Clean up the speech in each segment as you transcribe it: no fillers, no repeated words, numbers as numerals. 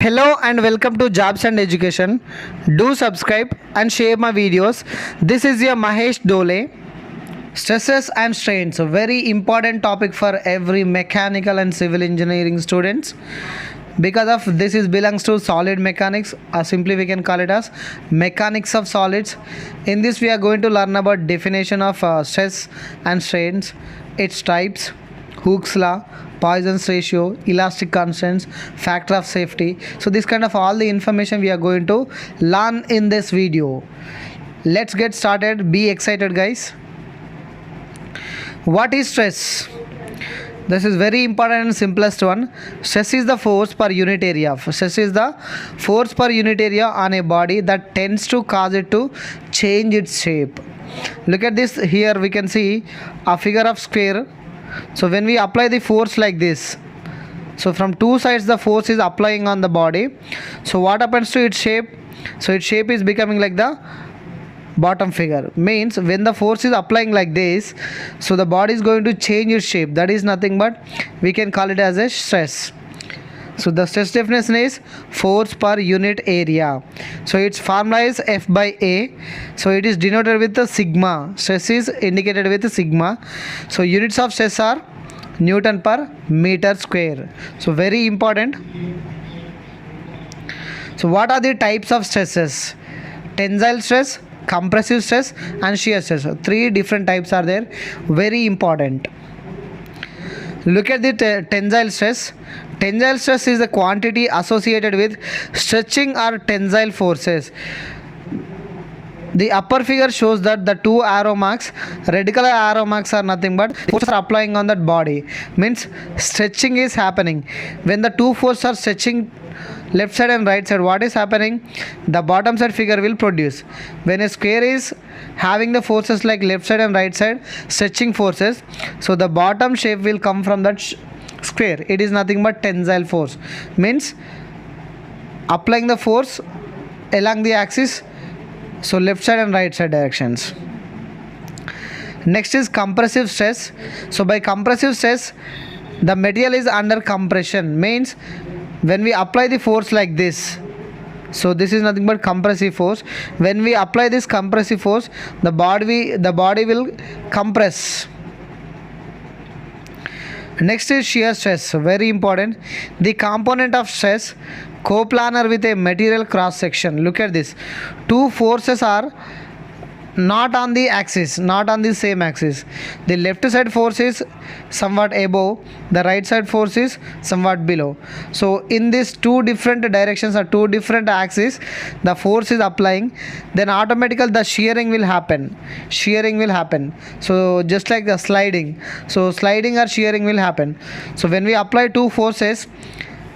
Hello and welcome to Jobs and Education. Do subscribe and share my videos. This is your Mahesh Dole. Stresses and strains, a very important topic for every mechanical and civil engineering students. Because of this is belongs to solid mechanics, or simply we can call it as mechanics of solids. In this we are going to learn about definition of stress and strains, its types, Hooke's law, Poisson's ratio, elastic constants, factor of safety. So this kind of all the information we are going to learn in this video. Let's get started. Be excited, guys. What is stress? This is very important and simplest one. Stress is the force per unit area. Stress is the force per unit area on a body that tends to cause it to change its shape. Look at this. Here we can see a figure of square. So when we apply the force like this, so from two sides the force is applying on the body. So what happens to its shape? So its shape is becoming like the bottom figure. Means when the force is applying like this, so the body is going to change its shape. That is nothing but we can call it as a stress. So the stress definition is force per unit area. So its formula is F by A. So it is denoted with the sigma. Stress is indicated with sigma. So units of stress are Newton per meter square. So very important. So what are the types of stresses? Tensile stress, compressive stress and shear stress. So three different types are there. Very important. Look at the tensile stress. Tensile stress is the quantity associated with stretching or tensile forces. The upper figure shows that the two arrow marks, red color arrow marks are nothing but forces are applying on that body. Means stretching is happening. When the two forces are stretching left side and right side, what is happening? The bottom side figure will produce. When a square is having the forces like left side and right side stretching forces, so the bottom shape will come from that square. It is nothing but tensile force. Means applying the force along the axis, so left side and right side directions. Next is compressive stress. So by compressive stress, the material is under compression. Means when we apply the force like this, so this is nothing but compressive force. When we apply this compressive force, the body will compress. Next is shear stress. Very important. The component of stress coplanar with a material cross section. Look at this. Two forces are not on the axis, not on the same axis. The left side force is somewhat above, the right side force is somewhat below. So in these two different directions or two different axes, the force is applying, then automatically the shearing will happen. So just like the sliding, so sliding or shearing will happen. So when we apply two forces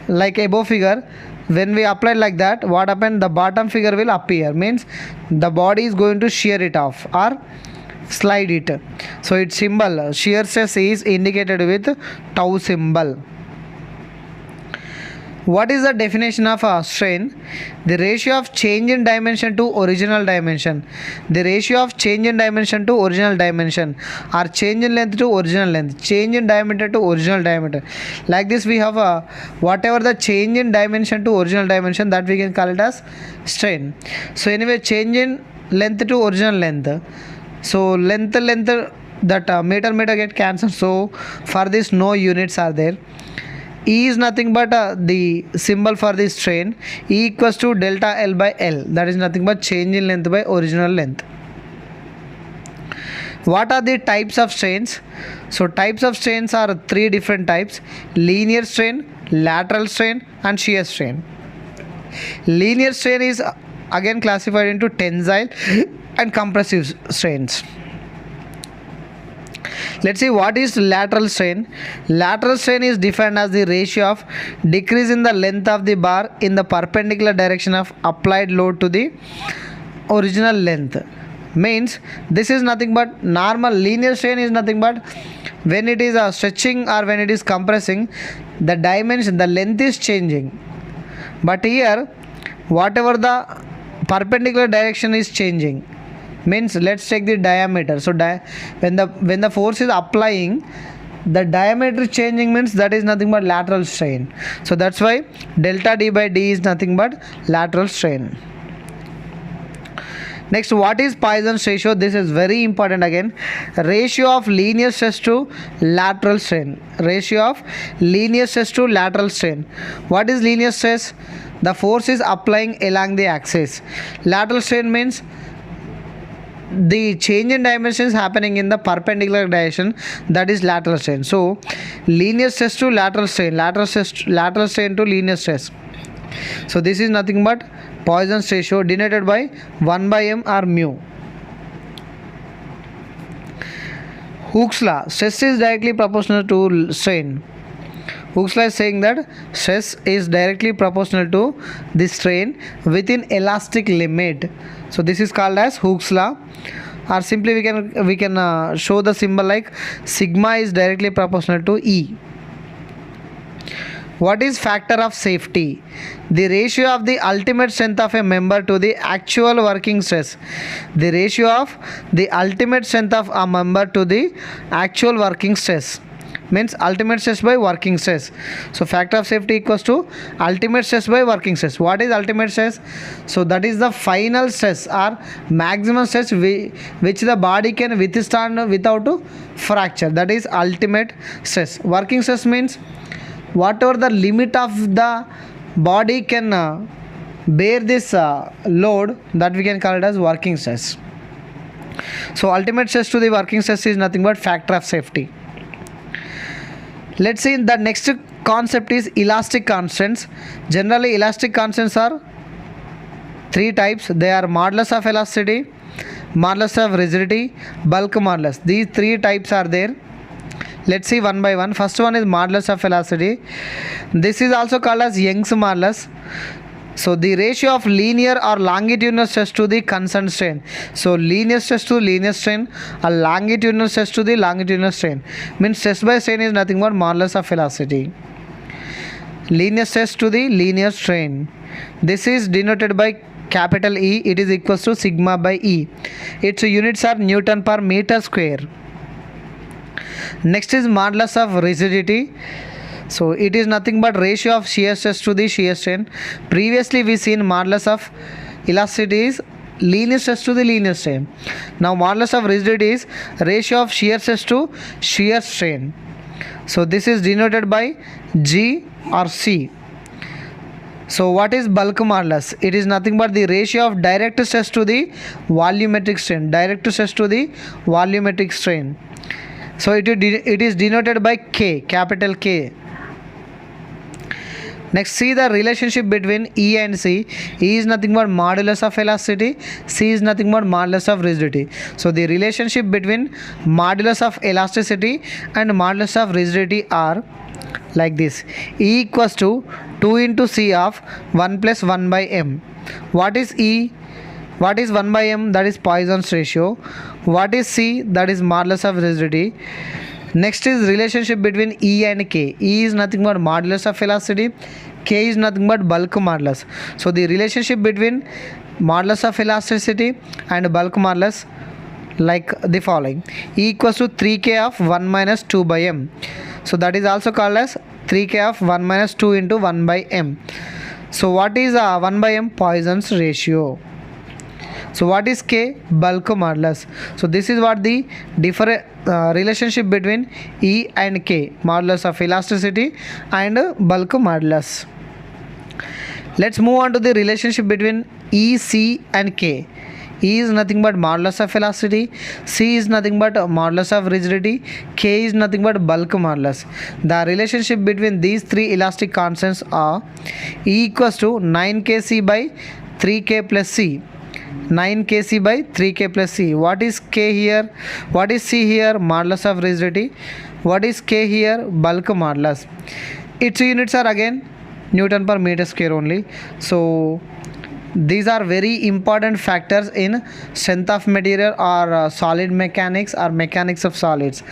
like above figure, when we apply like that, what happened? The bottom figure will appear. Means the body is going to shear it off or slide it. So its symbol shear stress is indicated with tau symbol. What is the definition of a strain? The ratio of change in dimension to original dimension. The ratio of change in dimension to original dimension, or change in length to original length, change in diameter to original diameter. Like this we have a whatever the change in dimension to original dimension, that we can call it as strain. So anyway, change in length to original length. So length that meter get cancelled. So for this no units are there. E is nothing but the symbol for the strain. E equals to delta L by L. That is nothing but change in length by original length. What are the types of strains? So types of strains are three different types: linear strain, lateral strain and shear strain. Linear strain is again classified into tensile and compressive strains. Let's see what is lateral strain. Lateral strain is defined as the ratio of decrease in the length of the bar in the perpendicular direction of applied load to the original length. Means this is nothing but normal. Linear strain is nothing but when it is stretching or when it is compressing, the dimension, the length is changing. But here whatever the perpendicular direction is changing. Means let's take the diameter. So when the force is applying, the diameter changing means that is nothing but lateral strain. So that's why delta d by d is nothing but lateral strain. Next, what is Poisson's ratio? This is very important again. Ratio of linear stress to lateral strain. Ratio of linear stress to lateral strain. What is linear stress? The force is applying along the axis. Lateral strain means the change in dimensions happening in the perpendicular direction, that is lateral strain. So linear stress to lateral strain, lateral strain to linear stress. So this is nothing but Poisson's ratio denoted by 1 by m or mu. Hooke's law, stress is directly proportional to strain. Hooke's law is saying that stress is directly proportional to the strain within elastic limit. So this is called as Hooke's law, or simply we can show the symbol like sigma is directly proportional to E. What is factor of safety? The ratio of the ultimate strength of a member to the actual working stress. The ratio of the ultimate strength of a member to the actual working stress means ultimate stress by working stress. So factor of safety equals to ultimate stress by working stress. What is ultimate stress? So that is the final stress or maximum stress which the body can withstand without fracture. That is ultimate stress. Working stress means whatever the limit of the body can bear this load, that we can call it as working stress. So ultimate stress to the working stress is nothing but factor of safety. Let's see, the next concept is elastic constants. Generally elastic constants are three types. They are modulus of elasticity, modulus of rigidity, bulk modulus. These three types are there. Let's see one by one. First one is modulus of elasticity. This is also called as Young's modulus. So the ratio of linear or longitudinal stress to the concerned strain. So linear stress to linear strain or longitudinal stress to the longitudinal strain means stress by strain is nothing but modulus of elasticity. Linear stress to the linear strain. This is denoted by capital E. It is equals to sigma by E. Its units are Newton per meter square. Next is modulus of rigidity. So it is nothing but ratio of shear stress to the shear strain. Previously we seen modulus of elasticity is linear stress to the linear strain. Now modulus of rigidity is ratio of shear stress to shear strain. So this is denoted by G or C. So what is bulk modulus? It is nothing but the ratio of direct stress to the volumetric strain. Direct stress to the volumetric strain. So it is denoted by K, capital K. Next, see the relationship between E and C. E is nothing but modulus of elasticity. C is nothing but modulus of rigidity. So the relationship between modulus of elasticity and modulus of rigidity are like this. E equals to 2 into C of 1 plus 1 by m. What is E? What is 1 by m? That is Poisson's ratio. What is C? That is modulus of rigidity. Next is relationship between E and K. E is nothing but modulus of elasticity. K is nothing but bulk modulus. So the relationship between modulus of elasticity and bulk modulus like the following. E equals to 3K of 1 minus 2 by m. So that is also called as 3K of 1 minus 2 into 1 by m. So what is 1 by m? Poisson's ratio. So what is K? Bulk modulus. So this is what the different relationship between E and K, modulus of elasticity and bulk modulus. Let's move on to the relationship between E, C and K. E is nothing but modulus of elasticity, C is nothing but modulus of rigidity, K is nothing but bulk modulus. The relationship between these three elastic constants are E equals to 9kc by 3k plus C. 9kc by 3k plus C. What is K here? What is C here? Modulus of rigidity. What is K here? Bulk modulus. Its units are again Newton per meter square only. So these are very important factors in strength of material or solid mechanics or mechanics of solids.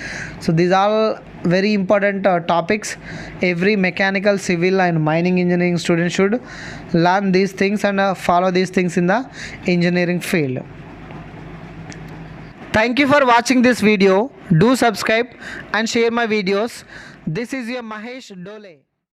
So these are very important topics. Every mechanical, civil and mining engineering student should learn these things and follow these things in the engineering field. Thank you for watching this video. Do subscribe and share my videos. This is your Mahesh Dole.